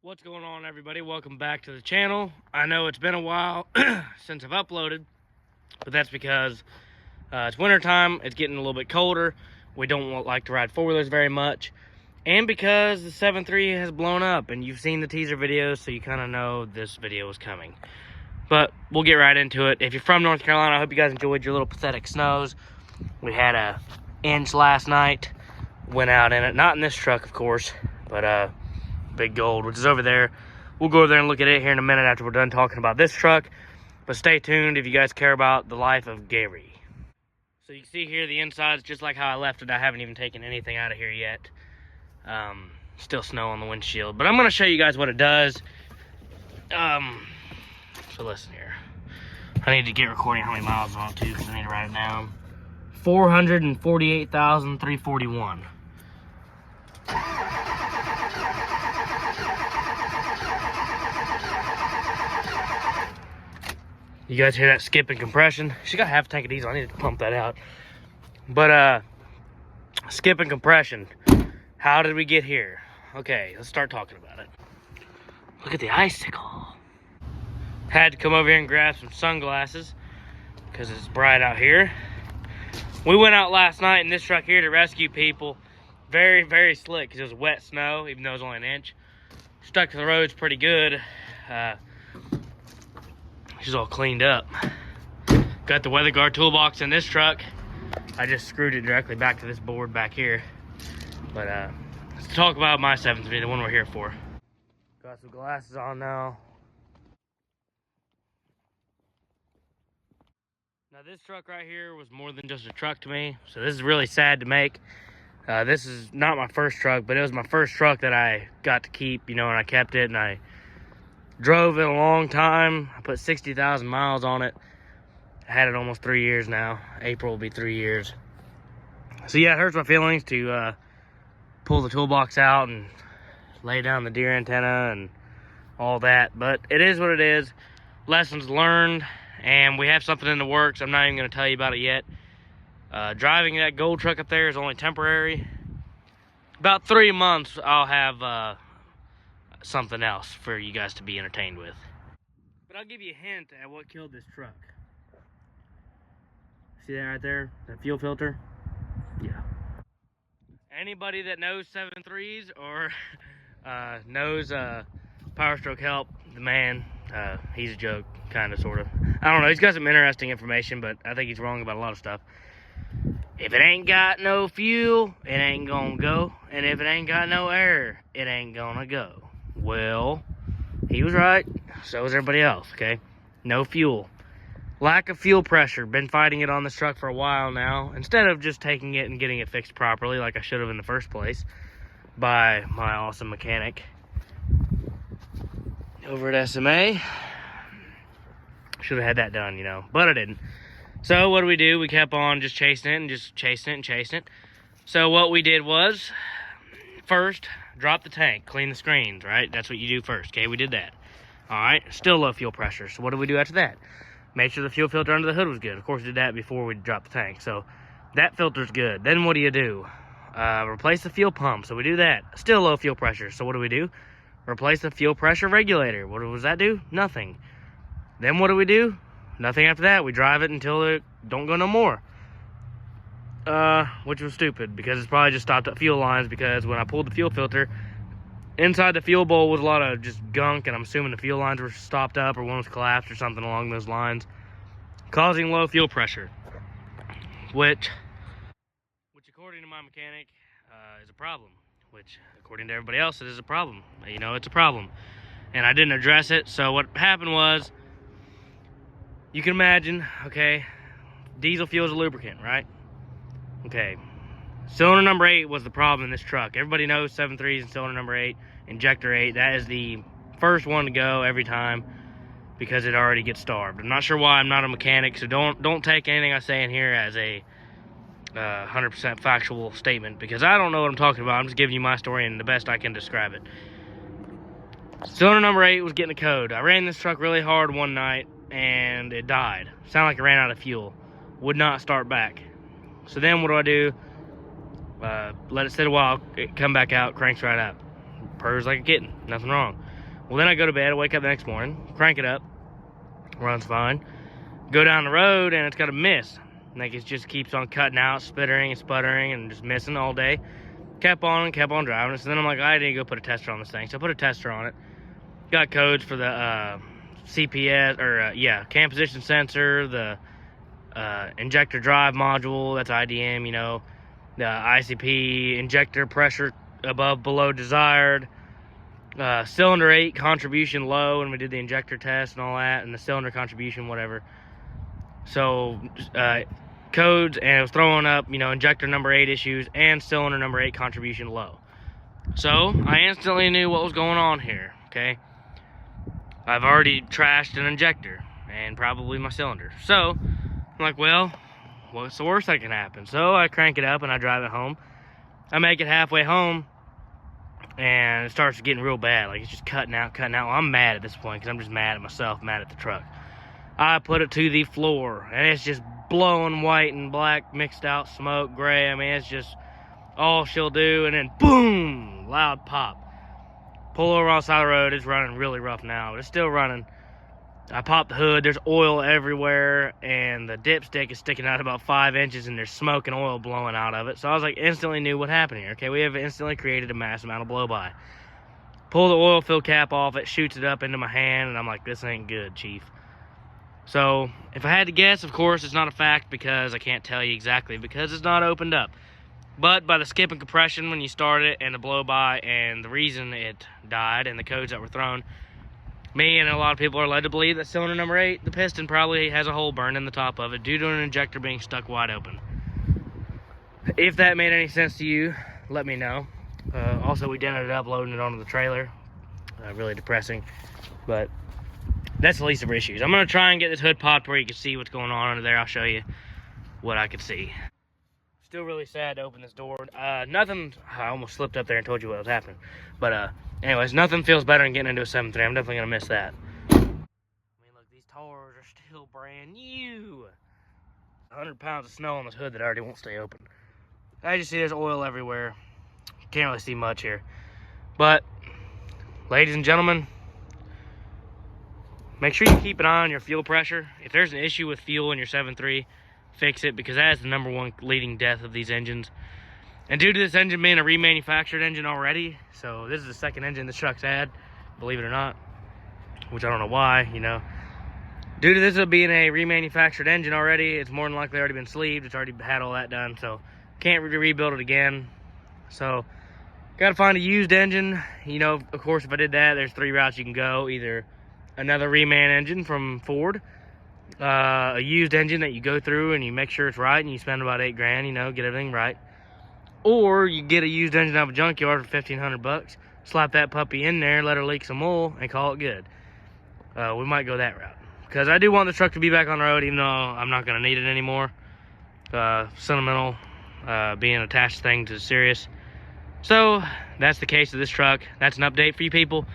What's going on, everybody? Welcome back to the channel. I know it's been a while since I've uploaded, but that's because it's winter time. It's getting a little bit colder. We don't like to ride four-wheelers very much, and because the 7.3 has blown up, and you've seen the teaser videos, so you kind of know this video is coming. But we'll get right into it. If you're from North Carolina, I hope you guys enjoyed your little pathetic snows. We had a inch last night. Went out in it, not in this truck, of course, but Big Gold, which is over there. We'll go over there and look at it here in a minute after we're done talking about this truck. But stay tuned if you guys care about the life of Gary. So you can see here the inside's just like how I left it. I haven't even taken anything out of here yet. Still snow on the windshield. But I'm going to show you guys what it does. So listen here. I need to get recording how many miles on it too, because I need to write it down. 448,341. You guys hear that skip and compression? She got half a tank of diesel. I need to pump that out. But skip and compression. How did we get here? Okay, let's start talking about it. Look at the icicle. Had to come over here and grab some sunglasses because it's bright out here. We went out last night in this truck here to rescue people. Very, very slick because it was wet snow, even though it was only an inch. Stuck to the roads pretty good. She's all cleaned up. Got the weather guard toolbox in this truck. I just screwed it directly back to this board back here. But let's talk about my 7.3, the one we're here for. Got some glasses on now. Now this truck right here was more than just a truck to me, so this is really sad to make. This is not my first truck, but it was my first truck that I got to keep, you know, and I kept it, and I drove it a long time. I put 60,000 miles on it. I had it almost 3 years now. April will be 3 years. So yeah, it hurts my feelings to pull the toolbox out and lay down the deer antenna and all that, but it is what it is. Lessons learned, and we have something in the works. I'm not even going to tell you about it yet. Driving that gold truck up there is only temporary. About 3 months, I'll have something else for you guys to be entertained with. But I'll give you a hint at what killed this truck. See that right there? That fuel filter? Yeah. Anybody that knows 7.3s or knows Powerstroke help, the man, he's a joke, kind of, sort of. I don't know, he's got some interesting information, but I think he's wrong about a lot of stuff. If it ain't got no fuel, it ain't gonna go. And if it ain't got no air, it ain't gonna go. Well, he was right. So was everybody else, okay? No fuel. Lack of fuel pressure. Been fighting it on this truck for a while now. Instead of just taking it and getting it fixed properly like I should have in the first place by my awesome mechanic over at SMA. Should have had that done, you know, but I didn't. So what do? We kept on just chasing it and just chasing it and chasing it. So what we did was, first, drop the tank, clean the screens, right? That's what you do first, okay? We did that. All right, still low fuel pressure. So what do we do after that? Made sure the fuel filter under the hood was good. Of course, we did that before we dropped the tank. So that filter's good. Then what do? Replace the fuel pump. So we do that. Still low fuel pressure. So what do? Replace the fuel pressure regulator. What does that do? Nothing. Then what do? Nothing after that. We drive it until it don't go no more. Which was stupid because it's probably just stopped at fuel lines, because when I pulled the fuel filter, inside the fuel bowl was a lot of just gunk, and I'm assuming the fuel lines were stopped up or one was collapsed or something along those lines, causing low fuel pressure, which according to my mechanic is a problem, which according to everybody else it is a problem. You know, it's a problem, and I didn't address it. So what happened was, you can imagine, okay, diesel fuel is a lubricant, right? Okay, cylinder number 8 was the problem in this truck. Everybody knows 7.3s and cylinder number 8, injector 8. That is the first one to go every time because it already gets starved. I'm not sure why. I'm not a mechanic, so don't take anything I say in here as a 100% factual statement, because I don't know what I'm talking about. I'm just giving you my story and the best I can describe it. Cylinder number 8 was getting a code. I ran this truck really hard one night and it died. Sounded like it ran out of fuel. Would not start back. So then what do? Let it sit a while, it come back out, cranks right up. Purrs like a kitten, nothing wrong. Well, then I go to bed, I wake up the next morning, crank it up, runs fine. Go down the road and it's got a miss. Like, it just keeps on cutting out, sputtering and just missing all day. Kept on driving. So then I'm like, I need to go put a tester on this thing. So I put a tester on it. Got codes for the CPS, or cam position sensor, the injector drive module, that's IDM, you know, the ICP, injector pressure above, below desired, cylinder 8 contribution low, and we did the injector test and all that, and the cylinder contribution, whatever. So, codes, and it was throwing up, you know, injector number 8 issues and cylinder number 8 contribution low. So, I instantly knew what was going on here, okay? I've already trashed an injector, and probably my cylinder. So, I'm like, well, what's the worst that can happen? So, I crank it up and I drive it home. I make it halfway home, and it starts getting real bad. Like, it's just cutting out. Well, I'm mad at this point, because I'm just mad at myself, mad at the truck. I put it to the floor, and it's just blowing white and black, mixed out, smoke, gray. I mean, it's just all she'll do, and then boom, loud pop. Pull over on the side of the road. It's running really rough now, but it's still running. I pop the hood. There's oil everywhere, and the dipstick is sticking out about 5 inches, and there's smoke and oil blowing out of it. So I was like, instantly knew what happened here. Okay, we have instantly created a mass amount of blow-by. Pull the oil fill cap off. It shoots it up into my hand, and I'm like, this ain't good, Chief. So, if I had to guess, of course, it's not a fact because I can't tell you exactly because it's not opened up. But by the skip and compression when you start it and the blow-by and the reason it died and the codes that were thrown, me and a lot of people are led to believe that cylinder number 8, the piston probably has a hole burned in the top of it due to an injector being stuck wide open. If that made any sense to you, let me know. Also, we dented it up, loading it onto the trailer. Really depressing, but that's the least of our issues. I'm going to try and get this hood popped where you can see what's going on under there. I'll show you what I could see. Still really sad to open this door. Nothing, I almost slipped up there and told you what was happening. But anyways, nothing feels better than getting into a 7.3. I'm definitely going to miss that. I mean, look, these tires are still brand new. 100 pounds of snow on this hood that already won't stay open. As you see, there's oil everywhere. Can't really see much here. But, ladies and gentlemen, make sure you keep an eye on your fuel pressure. If there's an issue with fuel in your 7.3, fix it, because that is the #1 leading death of these engines. And due to this engine being a remanufactured engine already, so this is the second engine this truck's had, believe it or not, which I don't know why, you know. Due to this being a remanufactured engine already, it's more than likely already been sleeved. It's already had all that done, so can't rebuild it again. So, gotta find a used engine. You know, of course, if I did that, there's 3 routes you can go. Either another reman engine from Ford, a used engine that you go through and you make sure it's right and you spend about $8 grand, you know, get everything right. Or you get a used engine out of a junkyard for $1,500, slap that puppy in there, let her leak some oil, and call it good. We might go that route, because I do want the truck to be back on the road, even though I'm not going to need it anymore. Sentimental, being attached thing to serious. So that's the case of this truck. That's an update for you people.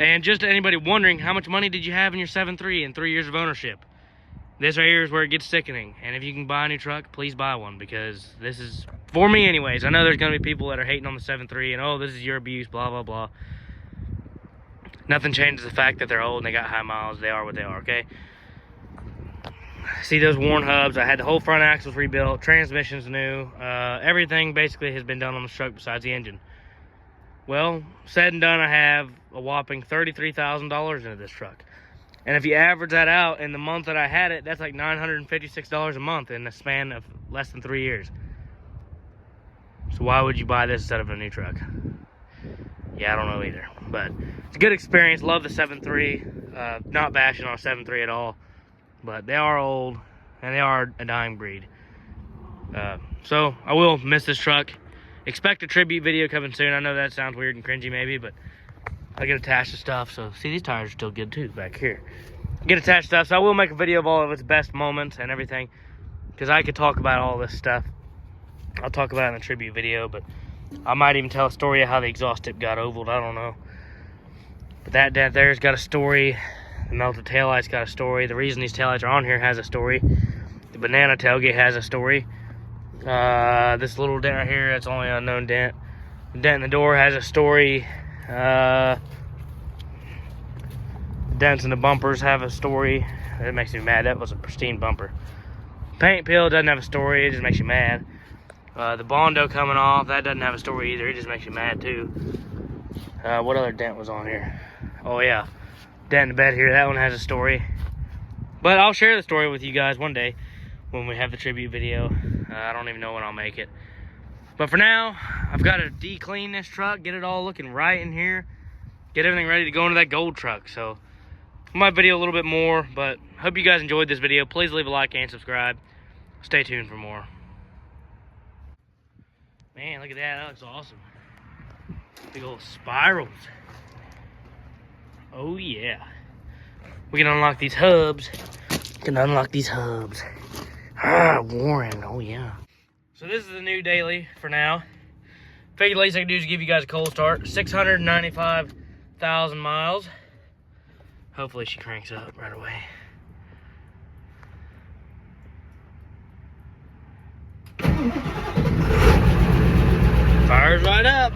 And just to anybody wondering, how much money did you have in your 7.3 in 3 years of ownership? This right here is where it gets sickening. And if you can buy a new truck, please buy one, because this is, for me anyways, I know there's going to be people that are hating on the 7.3 and, oh, this is your abuse, blah, blah, blah. Nothing changes the fact that they're old and they got high miles. They are what they are, okay? See those worn hubs? I had the whole front axles rebuilt, transmission's new. Everything basically has been done on the truck besides the engine. Well, said and done, I have a whopping $33,000 into this truck. And if you average that out in the month that I had it, that's like $956 a month in the span of less than 3 years. So why would you buy this instead of a new truck? Yeah, I don't know either. But it's a good experience. Love the 7.3. Not bashing on a 7.3 at all. But they are old, and they are a dying breed. So I will miss this truck. Expect a tribute video coming soon. I know that sounds weird and cringy maybe, but I get attached to stuff. So see, these tires are still good too back here. I get attached to stuff, so I will make a video of all of its best moments and everything, because I could talk about all this stuff. I'll talk about it in the tribute video, but I might even tell a story of how the exhaust tip got ovaled. I don't know. But that there's got a story. The melted taillight's got a story. The reason these taillights are on here has a story. The banana tailgate has a story. This little dent right here, that's only an unknown dent. The dent in the door has a story. Dents in the bumpers have a story. It makes me mad. That was a pristine bumper. Paint peel doesn't have a story. It just makes you mad. The Bondo coming off, that doesn't have a story either. It just makes you mad too. What other dent was on here? Oh yeah, dent in the bed here. That one has a story. But I'll share the story with you guys one day when we have the tribute video. I don't even know when I'll make it. But for now, I've got to de-clean this truck, get it all looking right in here, get everything ready to go into that gold truck. So I might video a little bit more, but hope you guys enjoyed this video. Please leave a like and subscribe. Stay tuned for more. Man, look at that. That looks awesome. Big old spirals. Oh yeah. We can unlock these hubs. Ah, Warren. Oh yeah. So this is the new daily for now. Figured the least I can do is give you guys a cold start. 695,000 miles. Hopefully she cranks up right away. Fires right up.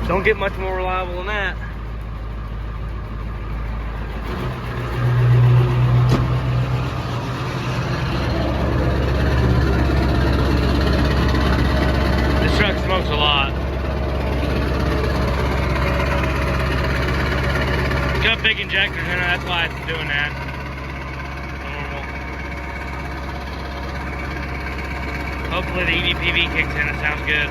Don't get much more reliable than that. This truck smokes a lot. It's got big injectors in it, that's why it's doing that. Normal. Hopefully the EVPV kicks in, it sounds good.